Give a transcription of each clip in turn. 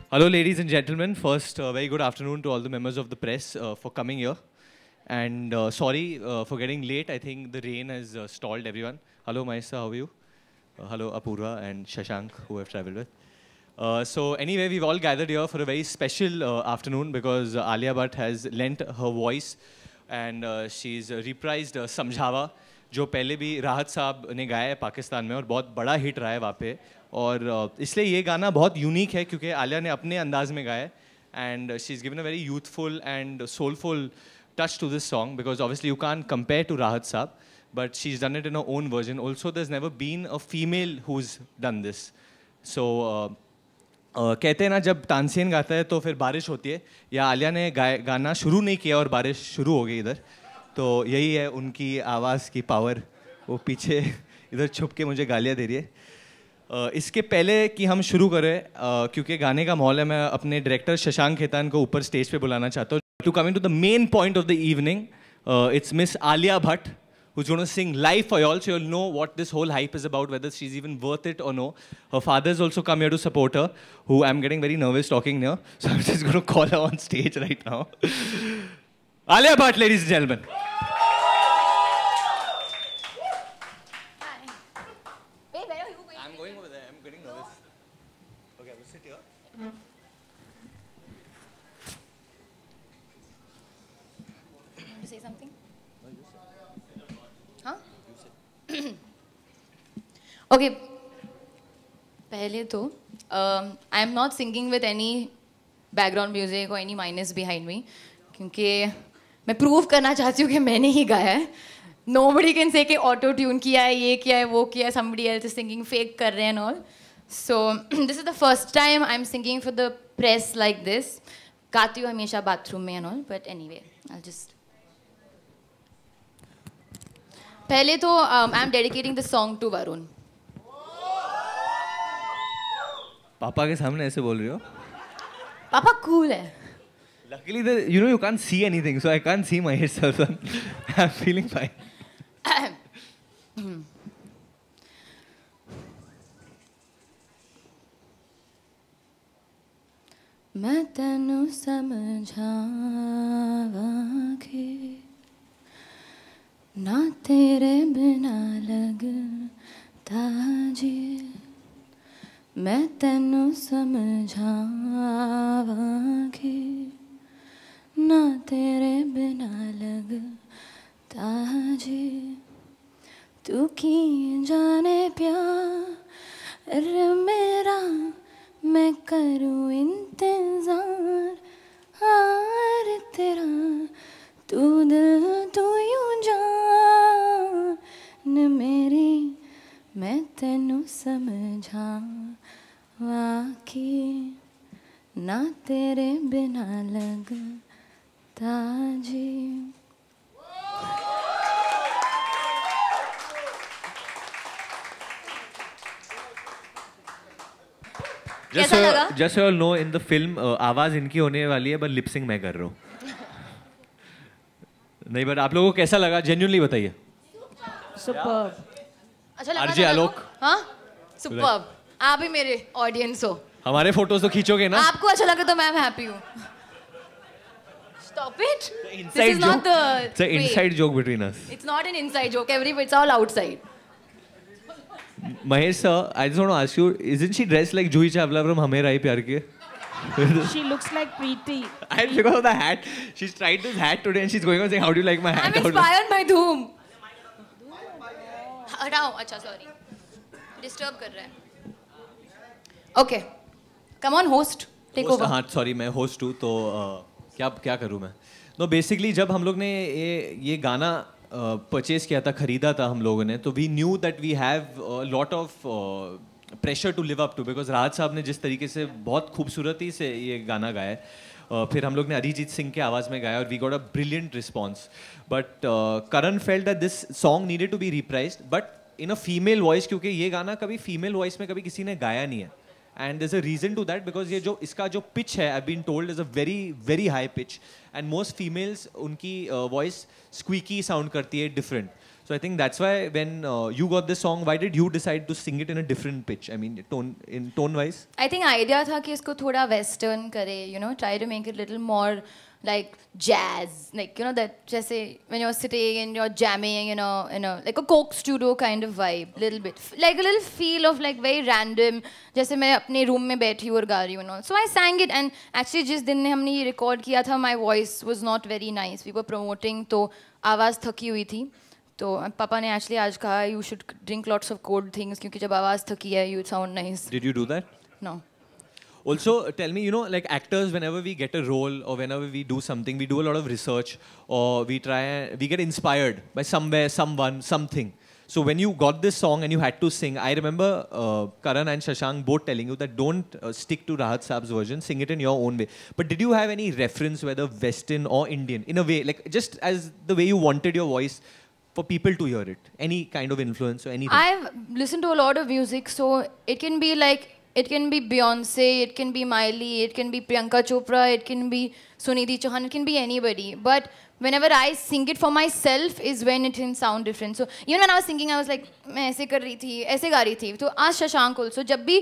Hello, ladies and gentlemen. First, very good afternoon to all the members of the press for coming here. And sorry for getting late. I think the rain has stalled everyone. Hello, Maisa, how are you? Hello, Apurva and Shashank, who I've traveled with. So anyway, we've all gathered here for a very special afternoon because Alia Bhatt has lent her voice and she's reprised समझावा जो पहले भी राहत साहब ने गाया है पाकिस्तान में और बहुत बड़ा हिट रहा है वहाँ पे और इसलिए ये गाना बहुत यूनिक है क्योंकि आलिया ने अपने अंदाज में गाया है and she is given a very youthful and soulful touch to this song because obviously you can't compare to Rahat Saab, but she's done it in her own version. Also, there's never been a female who's done this. So, कहते हैं ना जब तानसेन गाता है तो फिर बारिश होती है या आलिया ने गाना शुरू नहीं किया और बारिश शुरू हो गई इधर तो यही है उनकी आवाज़ की पावर वो पीछे इधर छुप के मुझे गालियाँ दे रही है इसके पहले कि हम शुरू करें क्योंकि गाने का माहौल है मैं अपने डायरेक्टर शशांक खेतान को ऊपर स्टेज पे बुलाना चाहता हूँ to come into the main point of the evening. It's Miss Alia Bhatt who's going to sing live for y'all, so you'll know what this whole hype is about, whether she's even worth it or no. Her father's also come here to support her, who I'm getting very nervous talking near, so I'm just going to call her on stage right now. Alia Bhatt, ladies and gentlemen. Hi. Wait, where are you going? I'm going over there. I'm getting nervous. Okay, we'll sit here. To say something? Huh? Okay. पहले तो I am not singing with any background music or any minus behind me क्योंकि मैं prove करना चाहती हूँ कि मैंने ही गाया है. Nobody can say कि ऑटो ट्यून किया है, ये किया है, वो किया है, somebody else is singing, fake कर रहे हैं and all. So this is the first time I'm singing for the press like this. गाती हूँ हमेशा बाथरूम में and all, but anyway, I'll just. पहले तो I am dedicating the song to Varun. पापा के सामने ऐसे बोल रही हो? पापा कूल है. Luckily, you can't see anything, so I can't see myself. I'm feeling fine. मैं तैनू समझावा के ना तेरे बिना लगता जी मैं तैनू समझावांगी ना तेरे बिना लगता जी तू की जाने प्यार मेरा मैं करूँ इंतजार हार तेरा तू दिल तू यूं जान मेरी मैं तेनू समझावांगी ना तेरे बिना लगता जी. Just so you all know, in the film आवाज इनकी होने वाली है, but lip sync मैं कर रहा हूँ. नहीं, but आप लोगों को कैसा लगा? Genuinely बताइए. Superb. अच्छा लगा आरजे आलोक. हाँ? Superb. आप ही मेरे ऑडियंस हो. हमारे फोटोज तो खींचोगे ना? आपको अच्छा लगा तो मैं हैप्पी हूँ. Stop it. This is not the. It's an inside joke between us. It's not an inside joke. It's all outside. Mahesh sir, I just want to ask you, isn't she dressed like Juhi Chawla from Hame Rai Pyar Kiye? She looks like Preeti. And because of the hat, she's tried this hat today and she's going on saying, how do you like my hat? I'm inspired by Dhoom. हटाओ, अच्छा sorry. Disturb कर रहा है. Okay. Come on, host. Take over. हाँ, sorry, मैं host हूँ तो क्या करूँ मैं? No, basically जब हम लोग ने ये गाना परचेज किया था, खरीदा था हम लोगों ने, तो we knew that we have lot of pressure to live up to because Rahat sahab ने जिस तरीके से बहुत खूबसूरती से ये गाना गाया है, फिर हम लोग ने अरिजीत सिंह के आवाज़ में गाया और we got a brilliant response. But Karan felt that this song needed to be reprised but in a female voice, क्योंकि ये गाना कभी फीमेल वॉइस में कभी किसी ने गाया नहीं है. and there's a reason to that because ये जो इसका जो pitch है, I've been told, is a very very high pitch and most females उनकी voice squeaky sound करती है, different. So I think that's why when you got this song, why did you decide to sing it in a different pitch? I mean, tone wise. I think idea था कि इसको थोड़ा western करे, you know, try to make it a little more like jazz, like, you know, that जैसे when you're sitting and you're jamming, you know, like a Coke studio kind of vibe, little bit, like a little feel of like very random, जैसे मैं अपने room में बैठी हूँ और गा रही हूँ, no. So I sang it, and actually जिस दिन ने हमने ये record किया था, my voice was not very nice. We were promoting, तो आवाज़ थकी हुई थी. तो पापा ने actually आज कहा you should drink lots of cold things क्योंकि जब आवाज़ थकी है you sound nice. Did you do that? No. Also, tell me, you know, like actors, whenever we get a role or whenever we do something, we do a lot of research, or we get inspired by somewhere, someone, something. So when you got this song and you had to sing, I remember Karan and Shashank both telling you that don't stick to Rahat Saab's version, sing it in your own way. But did you have any reference, whether Western or Indian, in a way, like just as the way you wanted your voice for people to hear it? Any kind of influence or anything? I've listened to a lot of music, so it can be like, it can be Beyonce, it can be Miley, it can be Priyanka Chopra, it can be Sunidhi Chauhan, it can be anybody. But whenever I sing it for myself is when it can sound different. So even when I was singing, I was like, मैं ऐसे कर रही थी, ऐसे गा रही थी. तो आज शशांक also, जब भी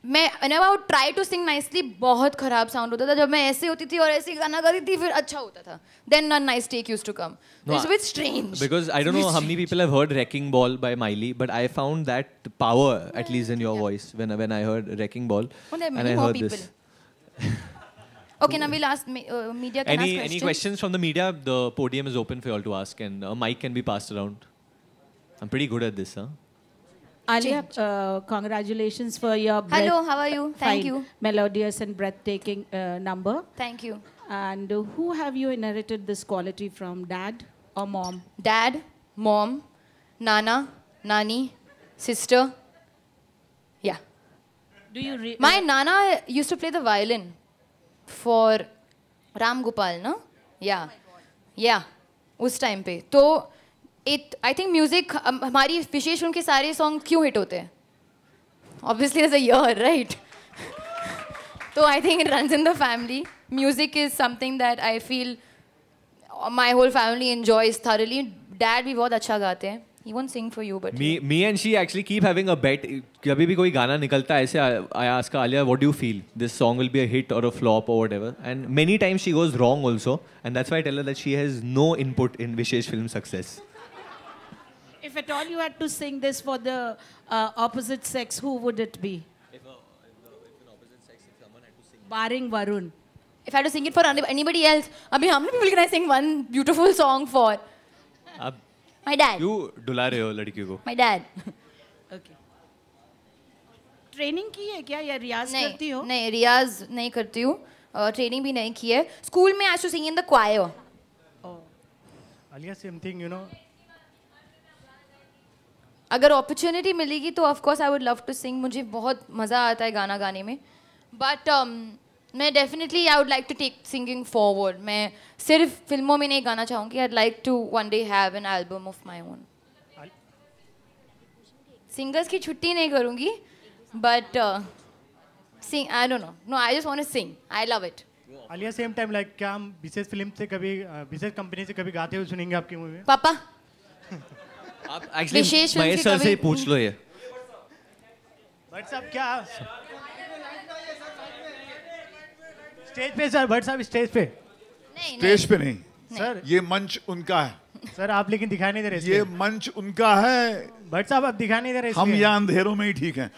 मैं whenever I would try to sing nicely, बहुत खराब sound होता था. जब मैं ऐसे होती थी और ऐसे गाना गाती थी, फिर अच्छा होता था. Then a nice take used to come. No, It's a bit strange. Because I don't know how many people have heard Wrecking Ball by Miley, but I found that power, at least in your voice, when I heard Wrecking Ball. Oh, there are and many I more heard people. this. Okay, now we'll ask media can ask questions. Any questions from the media? The podium is open for you all to ask, and a mic can be passed around. I'm pretty good at this, huh? Alia, congratulations for your Hello, how are you? Thank you. Melodious and breathtaking number. Thank you. And who have you inherited this quality from, dad or mom? Dad, mom, Nana, Nani, sister. Yeah. Do you My Nana used to play the violin for Ram Gopal, no? Yeah. Yeah. उस time पे. तो I think music, हमारी विशेष film के सारे song क्यों hit होते हैं? Obviously there's a year, right? So I think it runs in the family. Music is something that I feel my whole family enjoys thoroughly. Dad भी बहुत अच्छा गाते हैं. He won't sing for you, but me and she actually keep having a bet. कभी भी कोई गाना निकलता है ऐसे, I ask her, Alia, what do you feel? This song will be a hit or a flop or whatever. And many times she goes wrong also. And that's why I tell her that she has no input in Vishesh film success. If at all you had to sing this for the opposite sex, who would it be? If an opposite sex, if someone had to sing. Barring Varun. if I had to sing it for anybody else, abhi how many people can I sing one beautiful song for? My dad. You डुला रहे हो लड़की को? My dad. Okay. Training की है क्या या रियाज करती हो? नहीं रियाज नहीं करती हूँ. ट्रेनिंग भी नहीं की है. स्कूल में I used to sing in the choir. Alia, same thing, you know. अगर opportunity मिलेगी तो of course I would love to sing. मुझे बहुत मज़ा आता है गाना गाने में. But मैं definitely I would like to take singing forward. मैं सिर्फ फिल्मों में नहीं गाना चाहूँगी. I'd like to one day have an album of my own. Singers की छुट्टी नहीं करूँगी. But sing, I don't know. No, I just want to sing. I love it. Alia, same time, like क्या हम विशेष फिल्म से कभी विशेष company से कभी गाते हुए सुनेंगे आपकी मूवी में? पापा. आप एक्चुअली विशेष फिल्म महेश से सर से ही कभी- पूछ लो ये. भट्ट साहब क्या स्टेज पे सर? भट्ट साहब स्टेज पे? नहीं स्टेज पे नहीं, सर ये मंच उनका है. सर आप लेकिन दिखा नहीं दे रहे. ये मंच उनका है. भट्ट साहब आप दिखा नहीं दे रहे. हम यहाँ अंधेरों में ही ठीक हैं.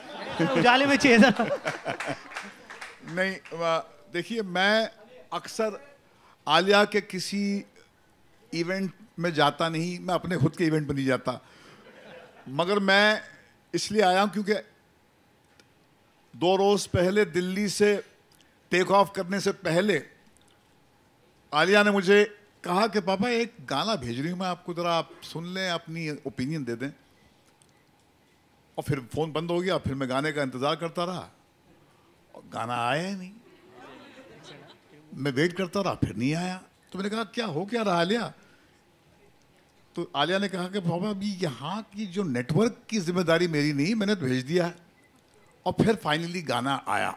उजाले में चाहिए सर. नहीं, देखिए मैं अक्सर आलिया के किसी इवेंट में जाता नहीं, मैं अपने खुद के इवेंट में नहीं जाता, मगर मैं इसलिए आया हूं क्योंकि 2 रोज पहले दिल्ली से टेक ऑफ करने से पहले आलिया ने मुझे कहा कि पापा एक गाना भेज रही हूं मैं आपको, जरा आप सुन लें, अपनी ओपिनियन दे दें. और फिर फोन बंद हो गया. फिर मैं गाने का इंतजार करता रहा और गाना आया ही नहीं. मैं वेट करता रहा, फिर नहीं आया. तो मैंने कहा क्या हो क्या रहा आलिया? तो आलिया ने कहा कि पापा अभी यहाँ की जो नेटवर्क की जिम्मेदारी मेरी नहीं, मैंने तो भेज दिया है. और फिर फाइनली गाना आया.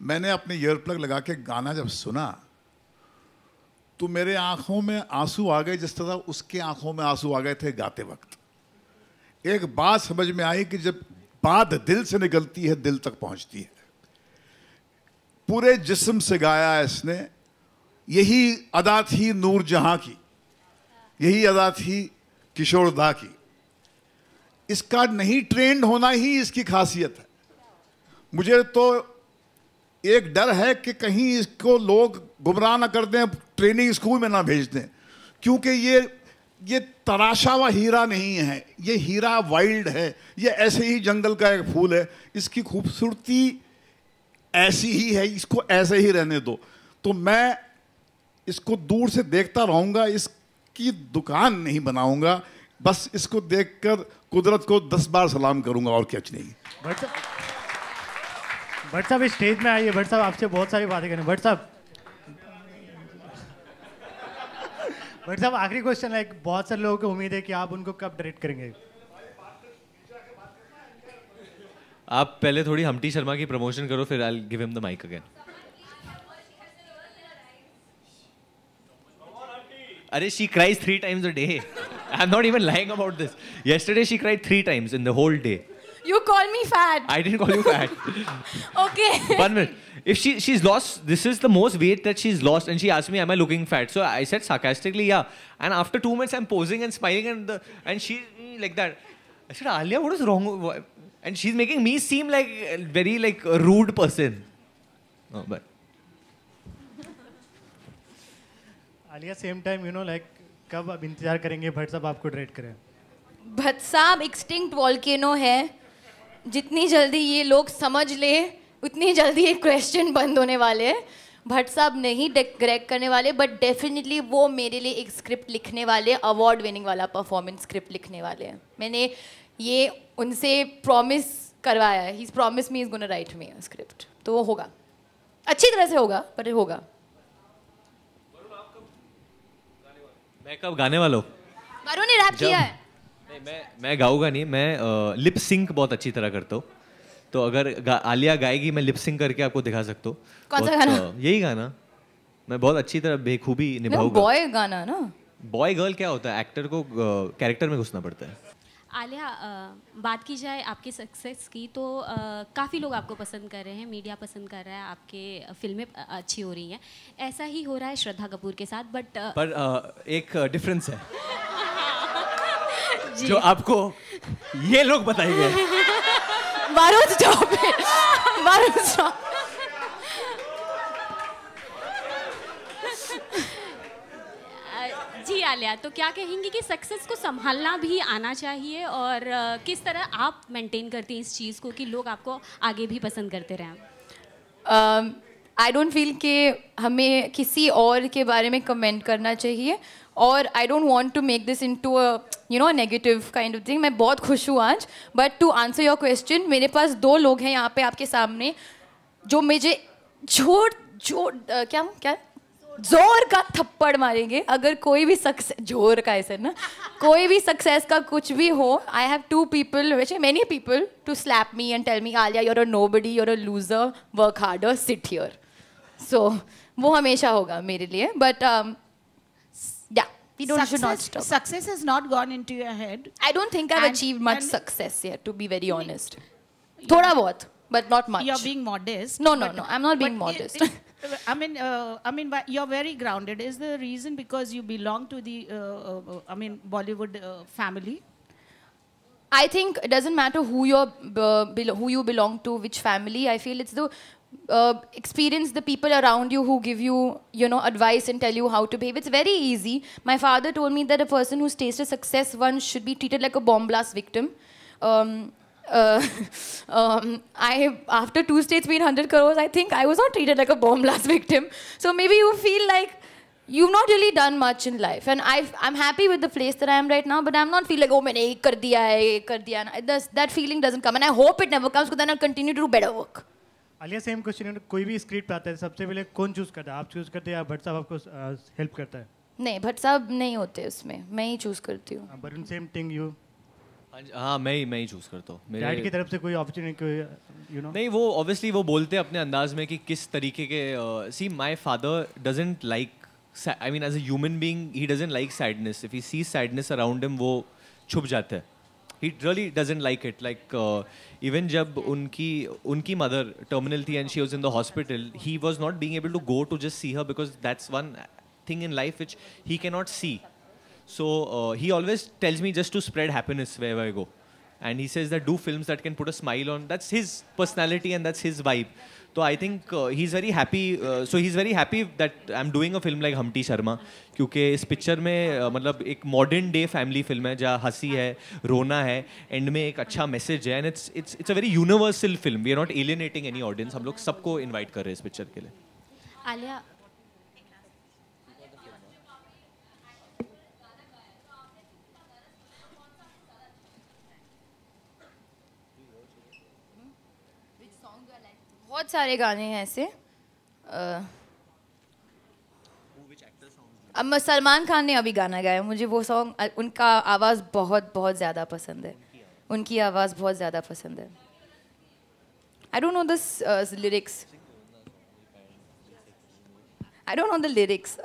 मैंने अपने ईयर प्लग लगा के गाना जब सुना तो मेरे आंखों में आंसू आ गए जिस तरह उसके आंखों में आंसू आ गए थे गाते वक्त। एक बात समझ में आई कि जब बात दिल से निकलती है दिल तक पहुंचती है। पूरे जिस्म से गाया इसने। यही अदा थी नूरजहां की, यही अदा थी किशोर दा की। इसका नहीं ट्रेंड होना ही इसकी खासियत है। मुझे तो एक डर है कि कहीं इसको लोग गुमराह ना कर दें, ट्रेनिंग स्कूल में ना भेज दें, क्योंकि ये तराशा हुआ हीरा नहीं है, ये हीरा वाइल्ड है, ये ऐसे ही जंगल का एक फूल है। इसकी खूबसूरती ऐसी ही है, इसको ऐसे ही रहने दो। तो मैं इसको दूर से देखता रहूंगा, इसकी दुकान नहीं बनाऊंगा, बस इसको देखकर कुदरत को 10 बार सलाम करूंगा और कुछ नहीं। भट्ट साहब इस स्टेज में आइए। भट्ट साहब आपसे बहुत सारी बातें करें। भट्ट साहब आखिरी क्वेश्चन है। बहुत सारे लोगों को उम्मीद है कि आप उनको कब डायरेक्ट करेंगे? आप पहले थोड़ी हम्टी शर्मा की प्रमोशन करो, फिर I will give him the mic again. अरे she cries 3 times a day. I'm not even lying about this. Yesterday she cried 3 times in the whole day. You call me fat. I didn't call you fat. Okay. 1 minute. If she's lost, this is the most weight that she's lost, and she asked me, "Am I looking fat?" So I said sarcastically, "Yeah." And after 2 minutes, I'm posing and smiling, and she like that. I said, "Alia, what is wrong?" And she's making me seem like a very like a rude person. Oh, but Alia same time कब अब इंतजार करेंगे भट्ट साहब आपको direct करें? भट्ट साहब extinct volcano है। जितनी जल्दी ये लोग समझ ले उतनी जल्दी ये क्वेश्चन बंद होने वाले हैं। भट्ट साहब नहीं डायरेक्ट करने वाले, बट डेफिनेटली वो मेरे लिए एक स्क्रिप्ट लिखने वाले, अवार्ड विनिंग वाला परफॉर्मेंस स्क्रिप्ट लिखने वाले हैं। मैंने ये उनसे प्रॉमिस करवाया है। He promise me is gonna write me a script, तो वो होगा, अच्छी तरह से होगा, पर होगा। मैं कब गाने वाला हूँ? वरुण ने रैप किया है। नहीं, मैं गाऊंगा नहीं, मैं लिप सिंक बहुत अच्छी तरह करता हूँ। तो अगर आलिया गाएगी, मैं लिप सिंक करके आपको दिखा सकता हूँ। कौन सा गाना? यही गाना मैं बहुत अच्छी तरह बेखूबी निभाऊंगा। बॉय गाना ना? बॉय गर्ल क्या होता है? एक्टर को कैरेक्टर में घुसना पड़ता है। आलिया, बात की जाए आपके सक्सेस की तो काफ़ी लोग आपको पसंद कर रहे हैं, मीडिया पसंद कर रहा है, आपके फिल्में अच्छी हो रही हैं। ऐसा ही हो रहा है श्रद्धा कपूर के साथ, बट पर एक डिफरेंस है जो आपको ये लोग बताएंगे। Varun stop it, Varun stop. जी आलिया, तो क्या कहेंगी कि सक्सेस को संभालना भी आना चाहिए, और किस तरह आप मेंटेन करती हैं इस चीज़ को कि लोग आपको आगे भी पसंद करते रहें? आई डोंट फील कि हमें किसी और के बारे में कमेंट करना चाहिए, और I don't want to make this into a negative kind of thing. मैं बहुत खुश हूँ आज, but to answer your question, मेरे पास 2 लोग हैं यहाँ पे आपके सामने जो मुझे क्या जोर का थप्पड़ मारेंगे अगर कोई भी सक्सेस, जोर का ऐसे ना, कोई भी सक्सेस का कुछ भी हो। I have 2 people, which are many people, to slap me and tell me, Alia, you're a nobody, you're a loser, work harder, sit here. So वो हमेशा होगा मेरे लिए, but yeah, we should not stop. Success has not gone into your head. I don't think I've achieved much success yet, to be very honest. थोड़ा बहुत, but not much. You're being modest. No, I'm not being modest. I mean, you're very grounded. Is the reason because you belong to the, Bollywood family? I think it doesn't matter who you belong to, which family. I feel it's the experience, the people around you who give you, advice and tell you how to behave. It's very easy. My father told me that a person who's tasted success once should be treated like a bomb blast victim. After 2 states being 100 crores, I think I was not treated like a bomb blast victim. So maybe you feel like you've not really done much in life, and I'm happy with the place that I am right now, but I'm not feel like, oh, मैंने ये कर दिया है, that feeling doesn't come, and I hope it never comes, because then I'll continue to do better work. Alia, same question, कोई भी script आता है सबसे पहले कौन चूज करता है? आप चूज करते हैं या भट्ट साहब आपको हेल्प करता है? नहीं, भट्ट साहब नहीं होते उसमें, मैं ही चूज करती हूँ। Varun, same thing you? हाँ, मैं ही चूज करता हूँ। डैड की तरफ से कोई अपॉर्चुनिटी नहीं, वो ऑब्वियसली वो बोलते हैं अपने अंदाज में कि किस तरीके के see my father doesn't like I mean, as a human being, he doesn't like sadness. If he sees sadness around him, वो छुप जाता है. He really doesn't like it. Like even जब उनकी mother terminal थी and she was in the hospital, he was not being able to go to just see her because that's one thing in life which he cannot see. So he always tells me just to spread happiness wherever I go. And he says that do films that can put a smile on. That's his personality and that's his vibe. So I think he's very happy. So he's very happy that I'm doing a film like Humpty Sharma. क्योंकि इस picture में मतलब एक modern day family film है जहाँ हंसी है, रोना है, एंड में एक अच्छा मैसेज है, and it's a very universal film. We are not alienating any audience. हम लोग सबको इनवाइट कर रहे हैं इस पिक्चर के लिए. आलिया, बहुत सारे गाने हैं ऐसे. अब सलमान खान ने अभी गाना गाया, मुझे वो सॉन्ग, उनका आवाज़ बहुत बहुत ज़्यादा पसंद है. उनकी आवाज़ बहुत ज़्यादा पसंद है. I don't know this lyrics. I don't know the lyrics.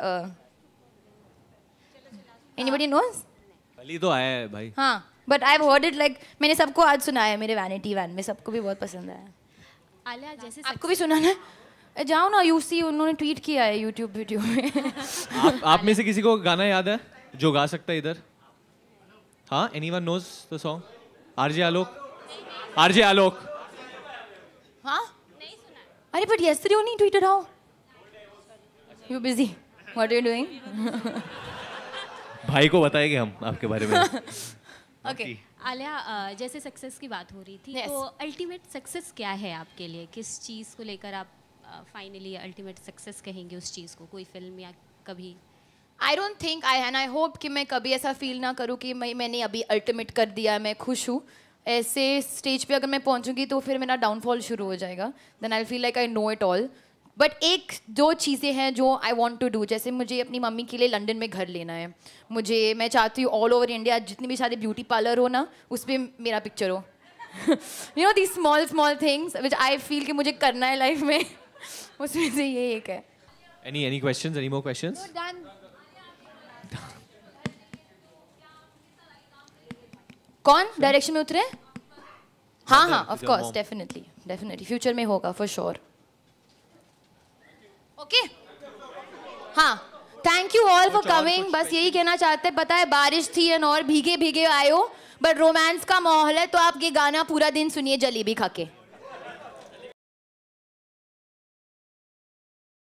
Anybody knows? Ali तो आया है भाई. हाँ, but I have heard it. Like मैंने सबको आज सुनाया, मेरे वैनिटी वैन में सबको भी बहुत पसंद आया. आलिया जैसे आपको भी सुनाना? जाओ ना, यूसी उन्होंने ट्वीट किया है यूट्यूब वीडियो में. आप में से किसी को गाना याद है जो गा सकता है इधर? हाँ, anyone knows the song? RJ Alok. RJ Alok. हाँ, नहीं सुना. अरे but yesterday only tweeted how you busy. What are you doing? भाई को बताएंगे हम आपके बारे में. Okay. आलिया, जैसे सक्सेस की बात हो रही थी, Yes. तो अल्टीमेट सक्सेस क्या है आपके लिए? किस चीज़ को लेकर आप फाइनली अल्टीमेट सक्सेस कहेंगे उस चीज़ को? कोई फिल्म या कभी? I don't think I hope कि मैं कभी ऐसा फील ना करूँ कि मैंने अभी अल्टीमेट कर दिया, मैं खुश हूँ. ऐसे स्टेज पे अगर मैं पहुँचूंगी तो फिर मेरा डाउनफॉल शुरू हो जाएगा. Then I'll feel like I know it all. But एक दो चीज़ें हैं जो आई वॉन्ट टू डू. जैसे मुझे अपनी मम्मी के लिए लंदन में घर लेना है. मैं चाहती हूँ ऑल ओवर इंडिया जितनी भी सारे ब्यूटी पार्लर हो ना, उस पर मेरा पिक्चर हो. You know the small things which I feel कि मुझे करना है लाइफ में. उसमें से ये एक है. Any questions? Any more questions? कौन डायरेक्शन में उतरे? हाँ, ऑफ कोर्स, डेफिनेटली फ्यूचर में होगा फॉर श्योर. ओके, हाँ, thank you all for coming. बस यही कहना चाहते हैं, पता है बारिश थी एंड और भीगे आए हो, बट रोमांस का माहौल है, तो आप ये गाना पूरा दिन सुनिए जलेबी खा के.